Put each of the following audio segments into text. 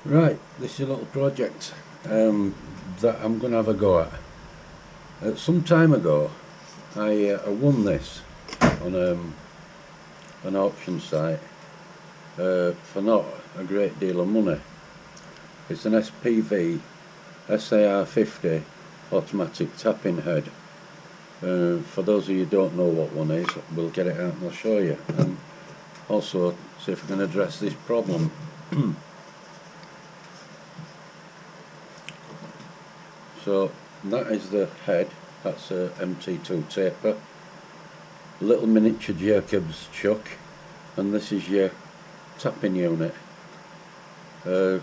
Right, this is a little project that I'm going to have a go at. Some time ago, I won this on an auction site for not a great deal of money. It's an SPV SAR50 automatic tapping head. For those of you who don't know what one is, we'll get it out and I'll show you, and also see if we can address this problem. So that is the head, that's a MT2 taper, little miniature Jacobs chuck, and this is your tapping unit. You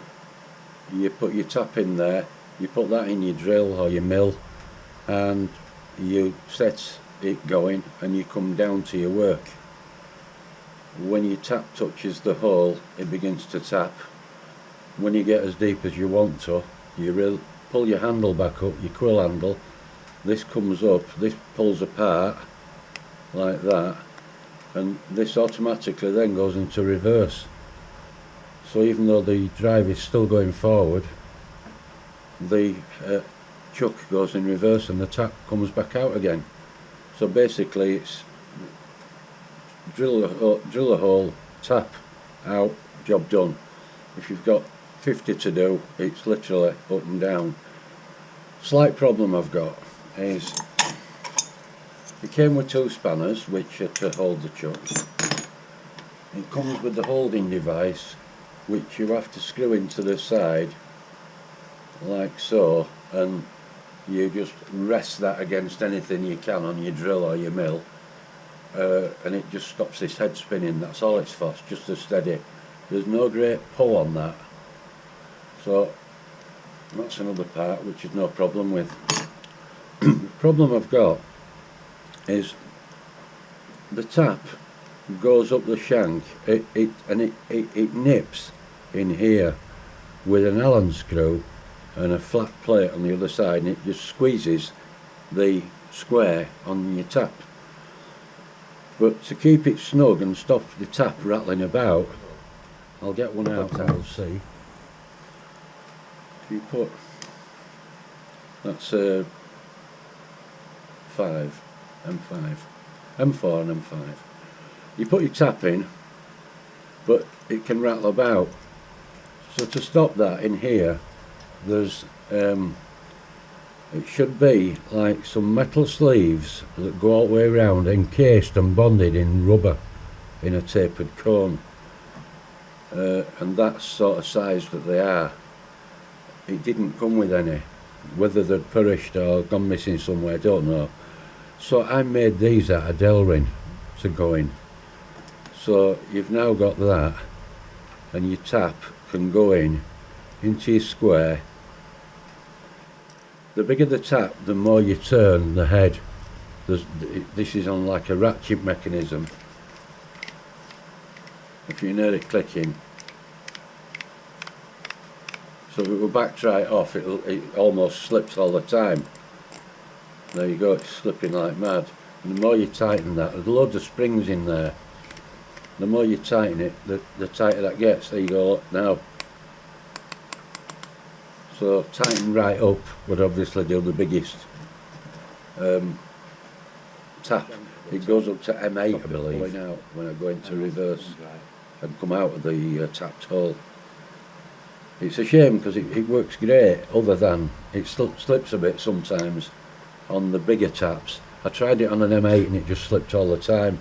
put your tap in there, you put that in your drill or your mill, and you set it going and you come down to your work. When your tap touches the hole, it begins to tap. When you get as deep as you want to, you pull your handle back up, your quill handle, this comes up, this pulls apart like that, and this automatically then goes into reverse. So even though the drive is still going forward, the chuck goes in reverse and the tap comes back out again. So basically it's drill a hole, tap out, job done. If you've got 50 to do, it's literally up and down. Slight problem I've got is it came with 2 spanners which are to hold the chuck. It comes with the holding device which you have to screw into the side like so, and you just rest that against anything you can on your drill or your mill, and it just stops this head spinning. That's all it's for, it's just to steady. There's no great pull on that, so that's another part which is no problem with. The problem I've got is the tap goes up the shank, it nips in here with an Allen screw and a flat plate on the other side, and it just squeezes the square on your tap. But to keep it snug and stop the tap rattling about, I'll get one out and we'll see. If you put, that's a 5, M5, M4 and M5. You put your tap in, but it can rattle about. So to stop that, in here, there's it should be like some metal sleeves that go all the way around, encased and bonded in rubber in a tapered cone, and that's sort of size that they are. It didn't come with any, whether they'd perished or gone missing somewhere, I don't know. So I made these out of Delrin to go in. So you've now got that, and your tap can go in into your square. The bigger the tap, the more you turn the head. This is on like a ratchet mechanism. If you hear it clicking, so if we go back, try it off, it almost slips all the time. There you go, it's slipping like mad. And the more you tighten that, there's loads of springs in there. The more you tighten it, the tighter that gets. There you go now. So tighten right up would obviously do the biggest tap. It goes up to M8, I believe, out when I go into reverse and come out of the tapped hole. It's a shame because it works great, other than it slips a bit sometimes on the bigger taps. I tried it on an M8 and it just slipped all the time.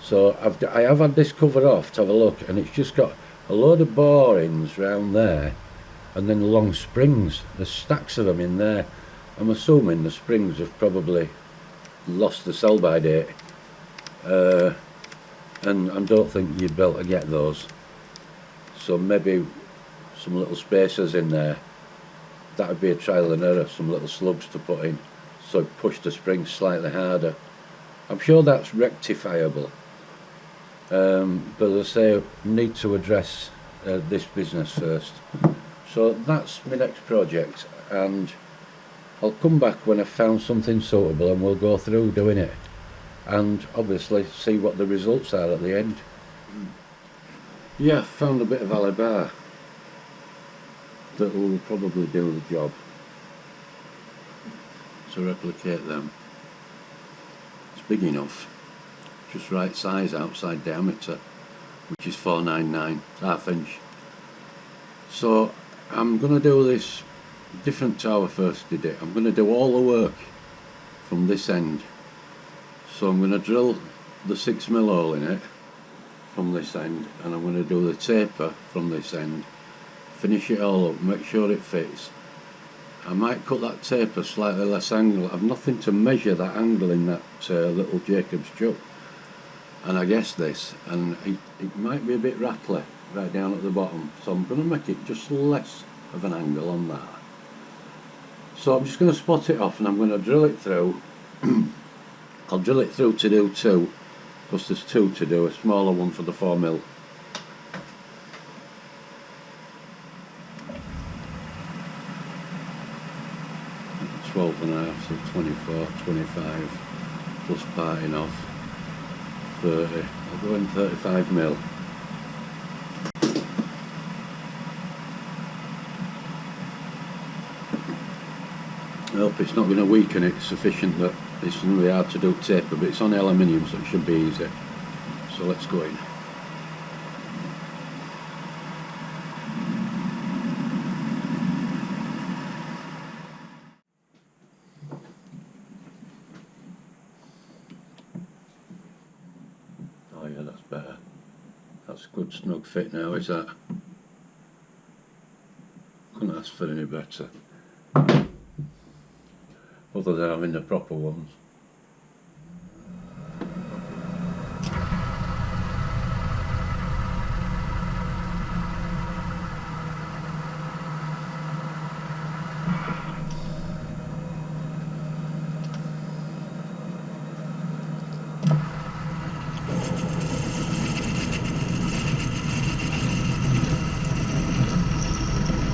So I have had this covered off to have a look, and it's just got a load of borings round there, and then long springs. There's stacks of them in there. I'm assuming the springs have probably lost the sell-by date, and I don't think you'd be able to get those. So maybe some little spacers in there. That would be a trial and error, some little slugs to put in, so push the springs slightly harder. I'm sure that's rectifiable, but as I say, I need to address this business first. So that's my next project, and I'll come back when I've found something suitable and we'll go through doing it, and obviously see what the results are at the end. Yeah, found a bit of alibi. that will probably do the job to replicate them. It's big enough, just right size outside diameter, which is 499, half inch. So I'm going to do this different to how I first did it. I'm going to do all the work from this end. So I'm going to drill the 6mm hole in it from this end, and I'm going to do the taper from this end, finish it all up, make sure it fits. I might cut that taper slightly less angle. I've nothing to measure that angle in that little Jacob's chuck, and I guess this, and it might be a bit rattly right down at the bottom, so I'm going to make it just less of an angle on that. So I'm just going to spot it off, and I'm going to drill it through. I'll drill it through to do 2, because there's 2 to do, a smaller one for the 4mm. Twelve and a half, so 24, 25, plus parting off, 30. I'll go in 35mm. I hope it's not going to weaken it sufficient that it's going to be hard to do taper, but it's on aluminium, so it should be easy. So let's go in. Oh yeah, that's better. That's a good snug fit now, is that? Couldn't ask for any better. Other than having the proper ones.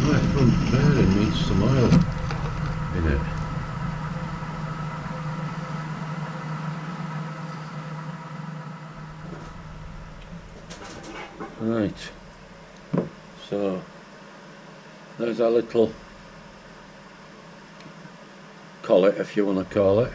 Right, front bearing needs some oil in it. Right, so there's our little collet, if you want to call it.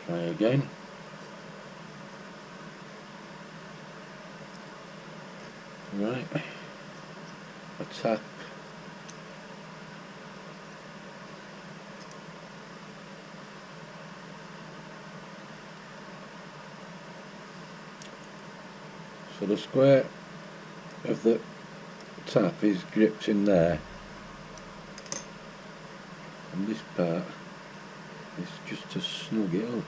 Try again. Right, a tap. So the square of the tap is gripped in there, and this part is just to snug it up.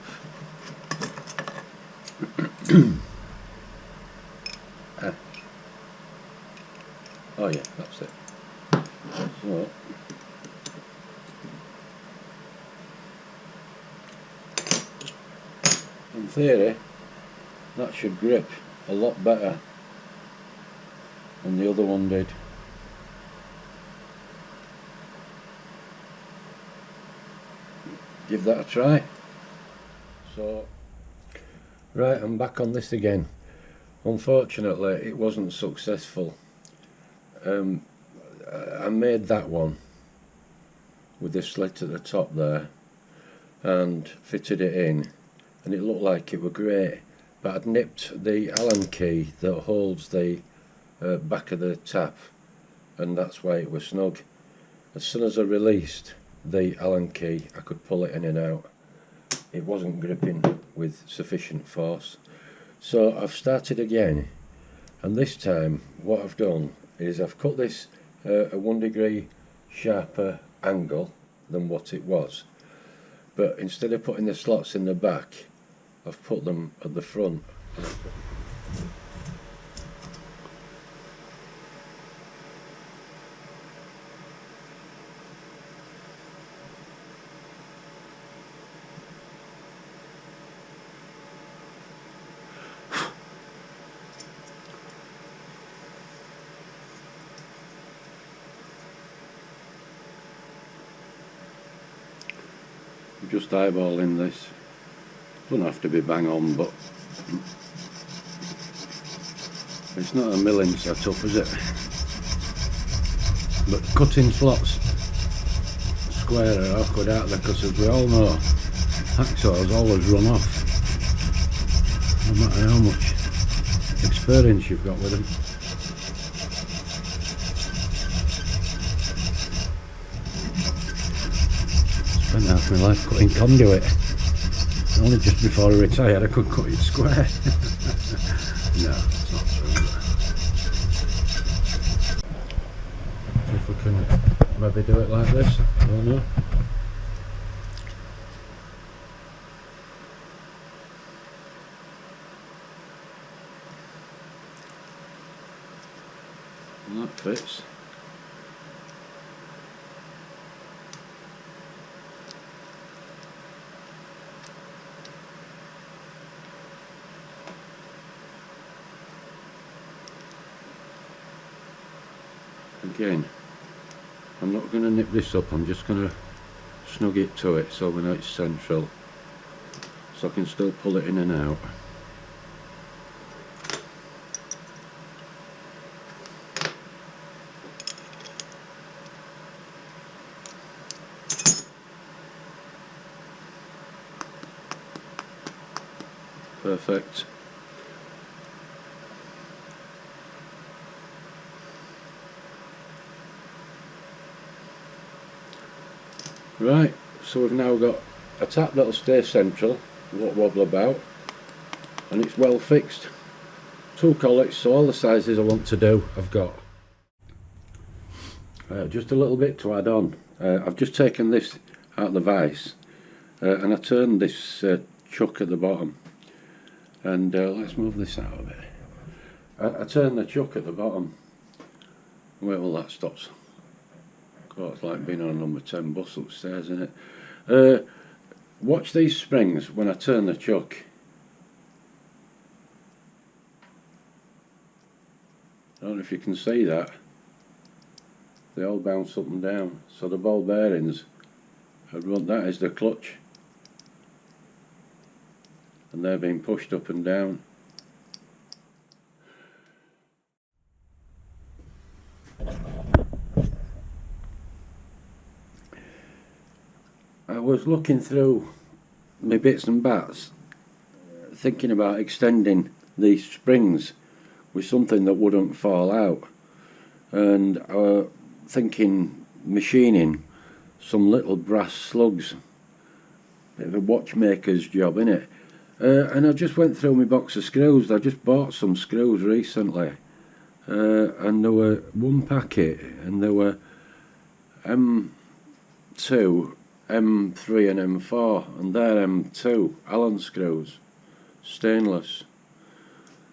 Oh yeah, that's it. So in theory that should grip a lot better than the other one did. Give that a try. So right, I'm back on this again. Unfortunately it wasn't successful. I made that one with the slit at the top there and fitted it in, and it looked like it were great, but I'd nipped the Allen key that holds the back of the tap, and that's why it was snug. As soon as I released the Allen key I could pull it in and out. It wasn't gripping with sufficient force. So I've started again, and this time what I've done is I've cut this a 1 degree sharper angle than what it was, but instead of putting the slots in the back I've put them at the front. Just eyeballing this. Doesn't have to be bang on, but it's not a milling setup, is it? But cutting slots square are awkward out there, because as we all know, hacksaws always run off, no matter how much experience you've got with them. Spent half my life cutting conduit. Only just before I retired I could cut it square. No, it's not true. If we can maybe do it like this, I don't know. And that fits. Again, I'm not going to nip this up, I'm just going to snug it to it so we know it's central, so I can still pull it in and out. Perfect. Right, so we've now got a tap that'll stay central, won't wobble about, and it's well fixed. 2 collets, so all the sizes I want to do I've got. Just a little bit to add on. I've just taken this out of the vise and I turned this chuck at the bottom, and let's move this out of it. I turned the chuck at the bottom. Wait till that stops. God, it's like being on a number 10 bus upstairs, isn't it? Watch these springs when I turn the chuck. I don't know if you can see that. They all bounce up and down. So the ball bearings, that is the clutch. And they're being pushed up and down. I was looking through my bits and bats, thinking about extending these springs with something that wouldn't fall out, and thinking machining some little brass slugs. Bit of a watchmaker's job, innit? And I just went through my box of screws. I just bought some screws recently, and there were one packet, and there were M2, M3 and M4, and they're M2 Allen screws, stainless,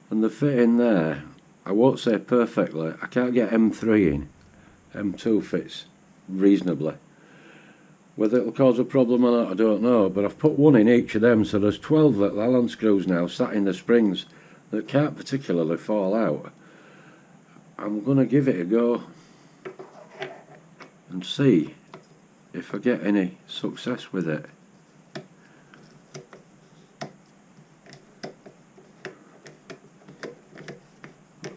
and the fit in there, I won't say perfectly, I can't get M3 in. M2 fits reasonably. Whether it'll cause a problem or not I don't know, but I've put one in each of them, so there's 12 little Allen screws now sat in the springs that can't particularly fall out. I'm going to give it a go and see if I get any success with it.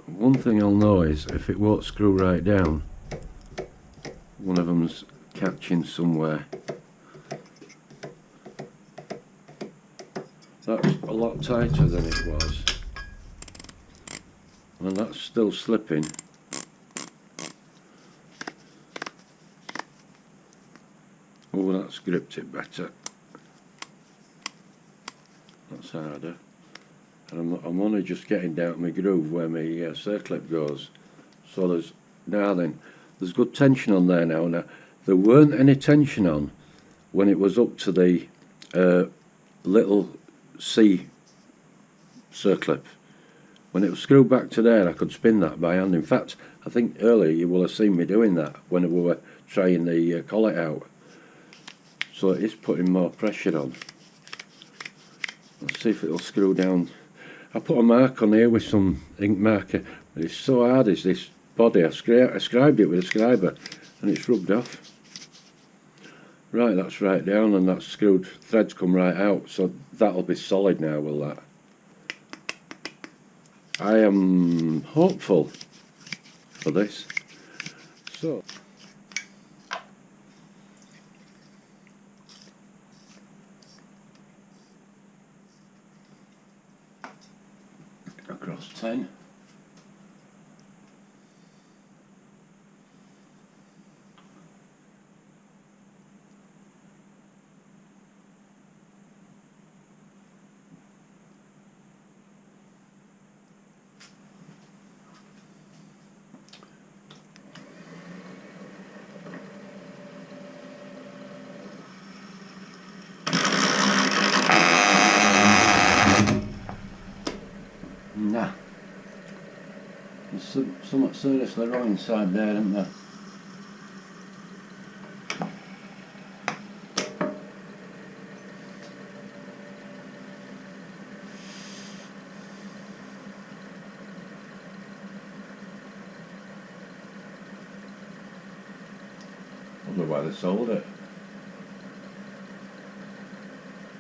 One thing I'll know is if it won't screw right down, one of them's catching somewhere. That's a lot tighter than it was, and that's still slipping. Oh, that's gripped it better. That's harder. And I'm only just getting down to my groove where my circlip goes. So there's good tension on there now. Now, there weren't any tension on when it was up to the little C circlip. When it was screwed back to there, I could spin that by hand. In fact, I think earlier you will have seen me doing that when we were trying the collet out. So it is putting more pressure on. Let's see if it'll screw down. I put a mark on here with some ink marker, but it's so hard is this body. I scribed it with a scriber and it's rubbed off. Right, that's right down, and that screwed threads come right out, so that'll be solid now, will that? I am hopeful for this. So across 10. Nah. There's something seriously wrong inside there, isn't there? Wonder why they sold it.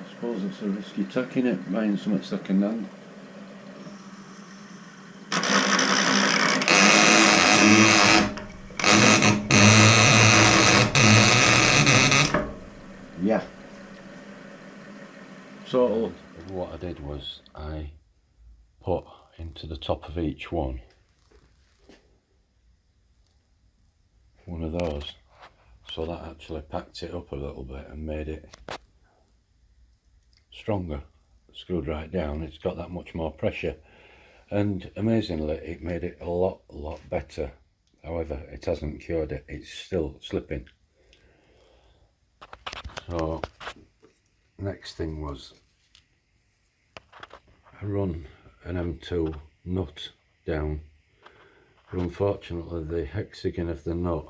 I suppose it's a risky tack, innit, buying something second hand. Yeah. So what I did was I put into the top of each one of those, so that actually packed it up a little bit and made it stronger. Screwed right down, it's got that much more pressure, and amazingly it made it a lot better. However, it hasn't cured it, it's still slipping. So next thing was I run an M2 nut down, but unfortunately the hexagon of the nut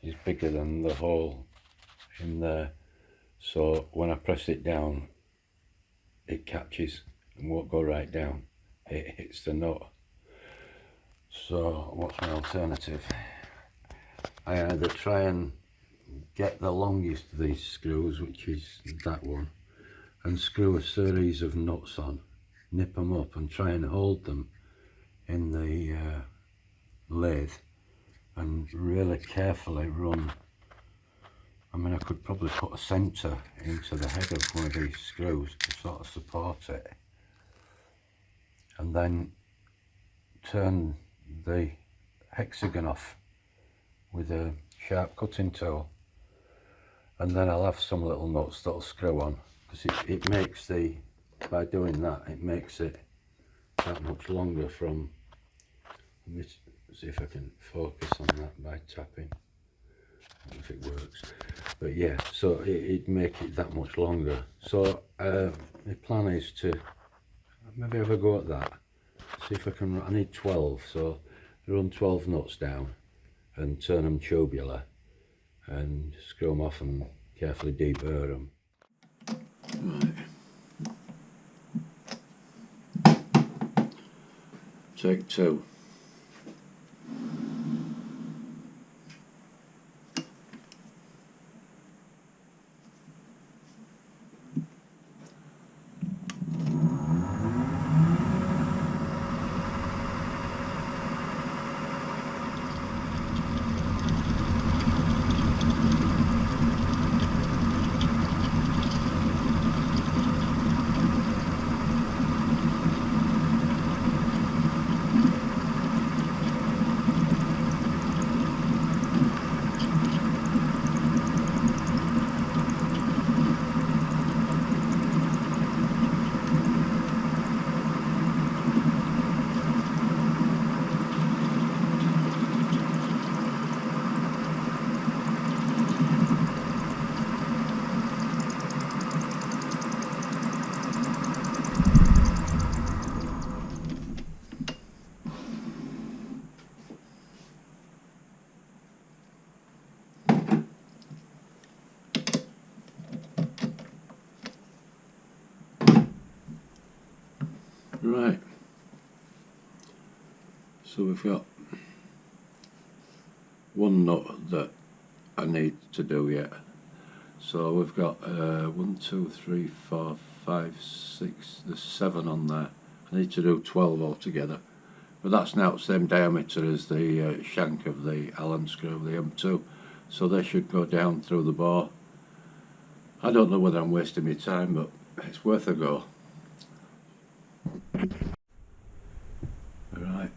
is bigger than the hole in there, so when I press it down it catches and won't go right down, it hits the nut. So what's my alternative? I either try and get the longest of these screws, which is that one, and screw a series of nuts on, nip them up and try and hold them in the lathe and really carefully run. I mean, I could probably put a centre into the head of one of these screws to sort of support it, and then turn the hexagon off with a sharp cutting tool, and then I'll have some little nuts that'll screw on, because it makes the, by doing that, it makes it that much longer from, let me see if I can focus on that by tapping, I don't know if it works, but yeah, so it'd make it that much longer. So my plan is to maybe have a go at that, see if I can, I need 12, so run 12 nuts down and turn them tubular and screw them off and carefully deburr them. Right. Take 2. Right, so we've got one nut that I need to do yet, So we've got 1, 2, 3, 4, 5, 6, there's 7 on there. I need to do 12 altogether. But that's now the same diameter as the shank of the Allen screw, the M2. So they should go down through the bore. I don't know whether I'm wasting my time, but it's worth a go. Right,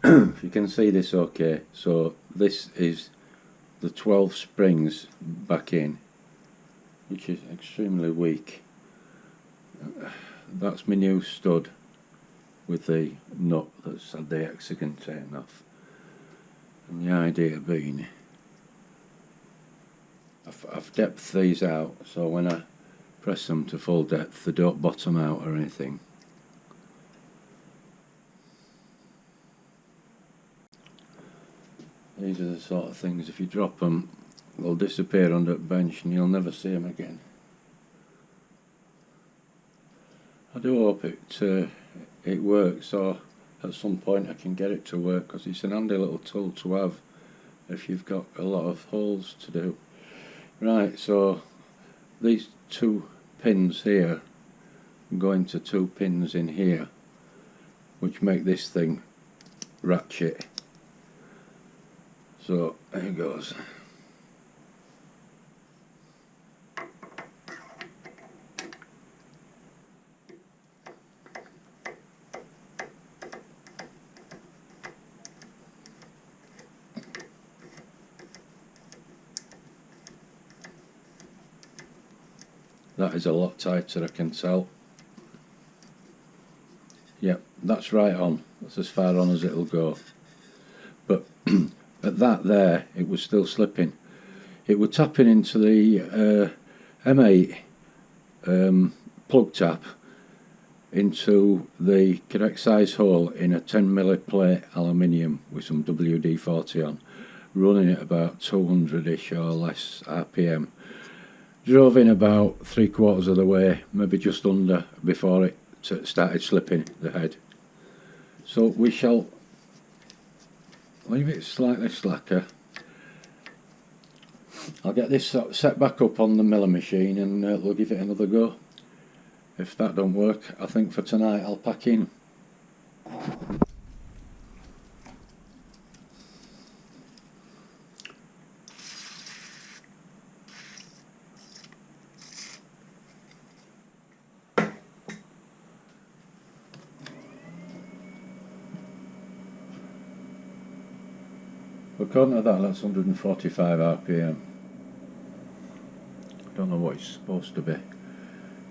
if you can see this okay, so this is the 12 springs back in, which is extremely weak. That's my new stud with the nut that's had the hexagon taken off. And the idea being, I've depthed these out so when I press them to full depth they don't bottom out or anything. These are the sort of things, if you drop them, they'll disappear under the bench and you'll never see them again. I do hope it works, or at some point I can get it to work, because it's an handy little tool to have if you've got a lot of holes to do. Right, so these 2 pins here go into 2 pins in here, which make this thing ratchet. So there it goes. That is a lot tighter, I can tell. Yep, that's right on. That's as far on as it'll go. But at that there, it was still slipping. It was tapping into the M8 plug tap into the correct size hole in a 10mm plate aluminium with some WD-40 on, running at about 200ish or less RPM. Drove in about 3/4 of the way, maybe just under, before it started slipping the head. So we shall leave it slightly slacker. I'll get this set back up on the miller machine and we'll give it another go. If that don't work, I think for tonight I'll pack in. According to that's 145 RPM. I don't know what it's supposed to be.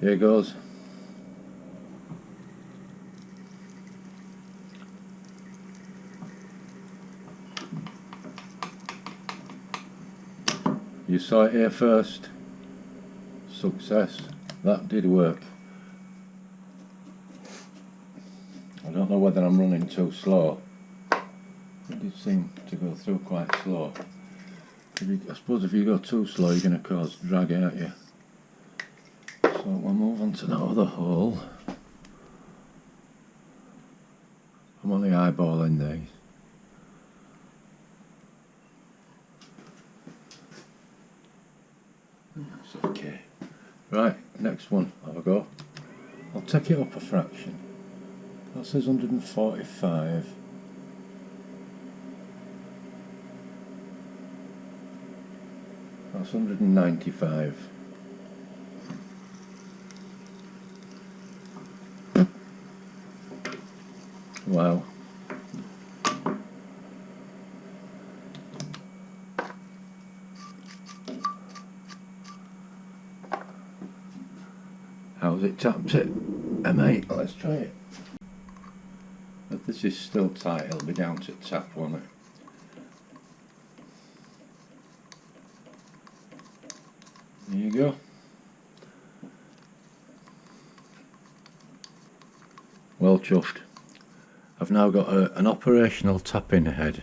Here it goes. You saw it here first. Success. That did work. I don't know whether I'm running too slow. It did seem to go through quite slow. I suppose if you go too slow you're going to cause drag, aren't you? So we'll move on to the other hole. I'm only eyeballing these. That's okay. Right, next one, have a go. I'll take it up a fraction. That says 145. That's 195. Wow. How's it tapped it? M8, let's try it. If this is still tight, it'll be down to tap, won't it? There you go. Well chuffed. I've now got an operational tapping head.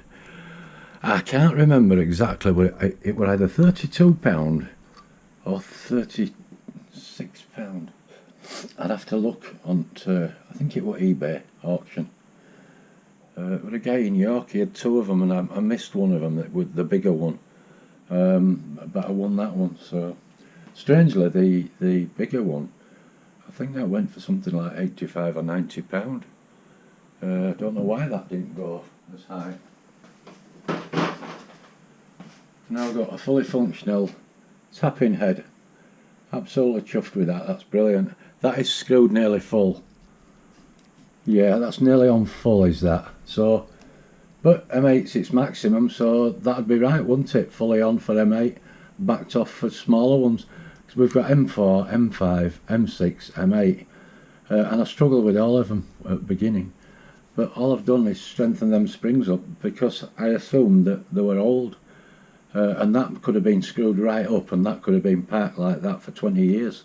I can't remember exactly, but it was either £32 or £36. I'd have to look on to, I think it was eBay auction. But a guy in York, he had 2 of them and I missed one of them, with the bigger one. But I won that one, so Strangely, the bigger one, I think that went for something like 85 or 90 pound. I don't know why that didn't go as high. Now I've got a fully functional tapping head. Absolutely chuffed with that, that's brilliant. That is screwed nearly full. Yeah, that's nearly on full, is that. So, but M8's its maximum, so that'd be right, wouldn't it? Fully on for M8, backed off for smaller ones. Because we've got M4, M5, M6, M8, and I struggled with all of them at the beginning. But all I've done is strengthen them springs up because I assumed that they were old. And that could have been screwed right up, and that could have been parked like that for 20 years.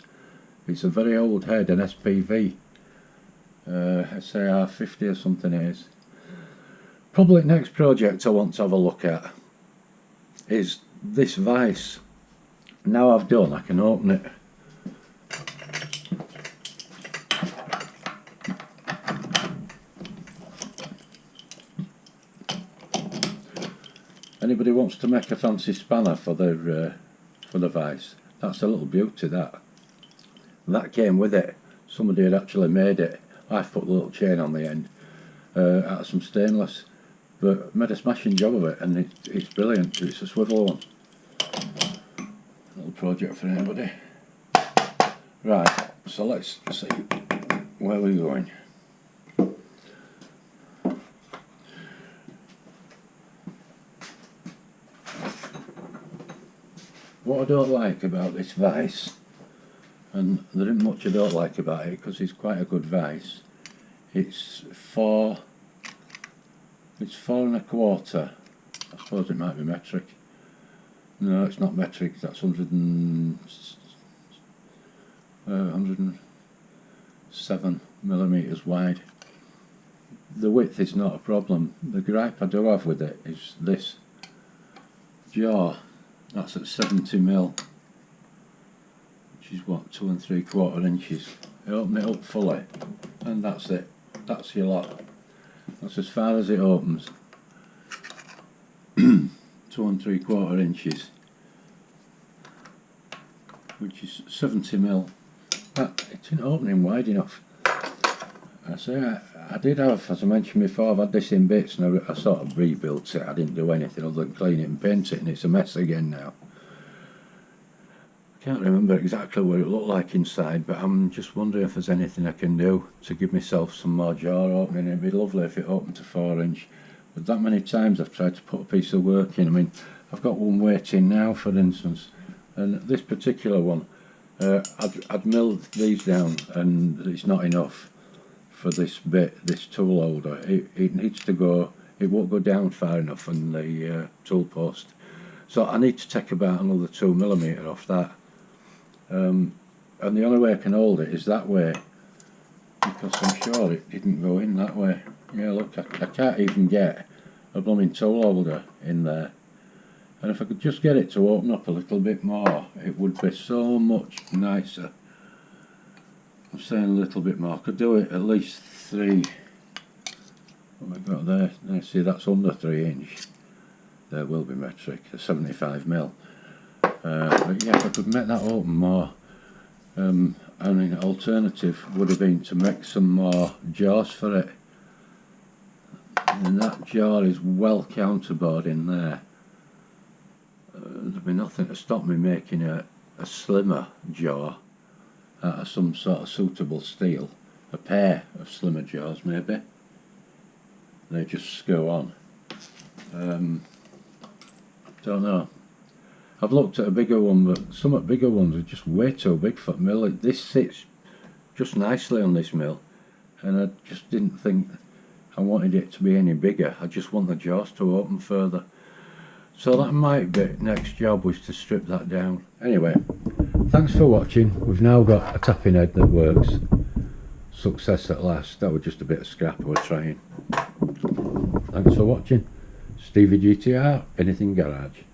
It's a very old head, an SPV. SAR 50 or something it is. Probably next project I want to have a look at is this vise. Now I've done, I can open it. Anybody wants to make a fancy spanner for the vise? That's a little beauty, that. That came with it. Somebody had actually made it. I've put a little chain on the end out of some stainless, but made a smashing job of it, and it's brilliant. It's a swivel one. Little project for anybody. Right, so let's see where we're going. What I don't like about this vise, and there isn't much I don't like about it because it's quite a good vise, it's 4 1/4. I suppose it might be metric. No, it's not metric, that's 107 millimeters wide. The width is not a problem. The gripe I do have with it is this jaw. That's at 70 mil, which is what, 2 3/4 inches. I open it up fully, and that's it. That's your lot. That's as far as it opens. 2 3/4 inches, which is 70 mil. But it isn't opening wide enough. I say I did have, as I mentioned before, I've had this in bits, and I sort of rebuilt it. I didn't do anything other than clean it and paint it, and it's a mess again now. I can't remember exactly what it looked like inside, but I'm just wondering if there's anything I can do to give myself some more jaw opening. It'd be lovely if it opened to 4 inch. But that many times I've tried to put a piece of work in. I mean, I've got one waiting now, for instance, and this particular one, I'd milled these down, and it's not enough for this bit, this tool holder. It needs to go, it won't go down far enough on the tool post, so I need to take about another 2 millimeter off that, and the only way I can hold it is that way, because I'm sure it didn't go in that way. Yeah, look, I can't even get a blooming tool holder in there, and if I could just get it to open up a little bit more, it would be so much nicer. I'm saying a little bit more. I could do it at least 3. What have I got there? Now see, that's under 3 inch. There will be metric, 75 mil. But yeah, if I could make that open more, I mean, an alternative would have been to make some more jaws for it. And that jaw is well counterbored in there. There'd be nothing to stop me making a slimmer jaw out of some sort of suitable steel. A pair of slimmer jaws maybe. They just screw on. Don't know. I've looked at a bigger one, but some of the bigger ones are just way too big for mill. This sits just nicely on this mill, and I just didn't think I wanted it to be any bigger. I just want the jaws to open further. So that might be next job, was to strip that down. Anyway, thanks for watching. We've now got a tapping head that works. Success at last. That was just a bit of scrap I was trying. Thanks for watching. Stevie GTR, Anything Garage.